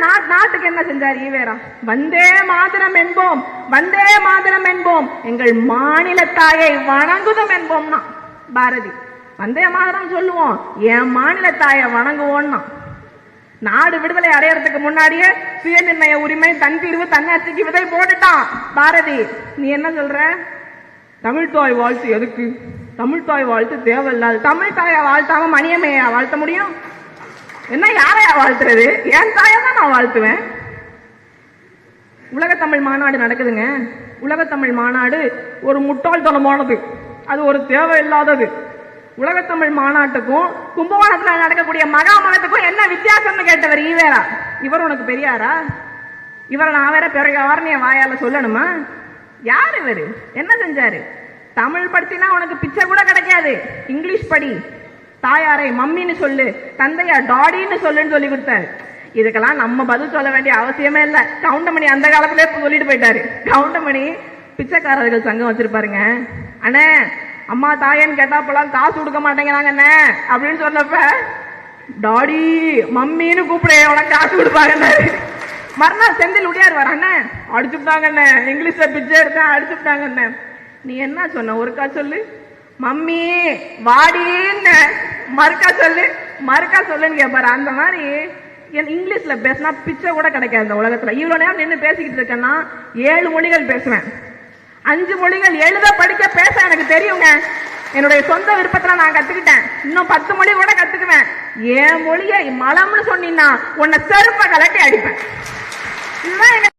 நாட்டுக்கு என்ன செஞ்சார் ஈவேரா? வந்தே மாதரம் என்போம், வந்தே மாதரம் என்போம், எங்கள் மாநில தாயை வணங்குதும் என்போம்னா பாரதி. வந்தே மாதரம் சொல்லுவோம், என் மாநில தாயை வணங்குவோம்னா. நாடு விடுதலை அடையறதுக்கு முன்னாடியே சுயநிர்ணய உரிமை, தன் தீர்வு, தன்னாட்சிக்கு விதை போட்டுட்டான் பாரதி. நீ என்ன சொல்ற? தமிழ் தாய் வாழ்த்து எதுக்கு? தமிழ் தாய் வாழ்த்து தேவையில்லாது. தமிழ் தாயை வாழ்த்தாம மணியம்மையா வாழ்த்த முடியும்? என்ன யாரையா வாழ்த்துறது? என் தாயை தான் நான் வாழ்த்துவேன். உலகத்தமிழ் மாநாடு நடக்குதுங்க. உலகத்தமிழ் மாநாடு ஒரு முட்டாள்தனமானது, அது ஒரு தேவையில்லாதது. உலகத்தமிழ் மாநாட்டுக்கும் கும்பகோணத்தில் நடக்கக்கூடிய மகாமகத்துக்கும் என்ன வித்தியாசம்னு கேட்டவர் ஈவேரா. இவர் உனக்கு பெரியாரா? இவரை நான் வேற பெரியார்னு என் வாயால சொல்லணுமா? யார் இவரு? என்ன செஞ்சாரு? தமிழ் படிச்சினா உனக்கு பிச்சை கூட கிடைக்காது, இங்கிலீஷ் படி, தாயாரை மம்மின்னு சொல்லு, தந்தையா டாடின்னு சொல்லுன்னு சொல்லி கொடுத்தாரு. இதுக்கெல்லாம் நம்ம பதில் சொல்ல வேண்டிய அவசியமே இல்லை. கவுண்டமணி அந்த காலத்திலே சொல்லிட்டு போயிட்டாரு. கவுண்டமணி பிச்சைக்காரர்கள் சங்கம் வச்சிருப்பாருங்க. அண்ணே அம்மா தாயன்னு கேட்டா போலாம் காசு கொடுக்க மாட்டேங்கிறாங்க அண்ணே அப்படின்னு சொன்னப்ப, டாடி மம்மின்னு கூப்பிட உனக்கு காசு கொடுப்பாங்கன்னாரு. மறுநாள் செந்தில் உடையார் வராங்க, அடிச்சுட்டாங்கண்ணே, இங்கிலீஷ்ல பிச்சை எடுத்தா அடிச்சுட்டாங்கண்ணே. நீ என்ன சொன்ன? ஒருக்கா சொல்லு. மம்மி வாடின்னு மறுக்கா சொல்லு, மறுக்கா சொல்லுன்னு கேட்பாரு. அந்த மாதிரி இங்கிலீஷ்ல பேசினா பிச்சை கூட கிடைக்காது இந்த உலகத்துல. இவ்வளவு நேரம் நின்று பேசிக்கிட்டு இருக்கேன்னா 7 மொழிகள் பேசுவேன், 5 மொழிகள் எழுத படிக்க பேச எனக்கு தெரியுங்க. என்னுடைய சொந்த விருப்பத்துல நான் கத்துக்கிட்டேன். இன்னும் 10 மொழி கூட கத்துக்குவேன். என் மொழியை மலம்னு சொன்னீங்கன்னா உன்னை செருப்ப கலட்டி அடிப்பேன். இதுதான்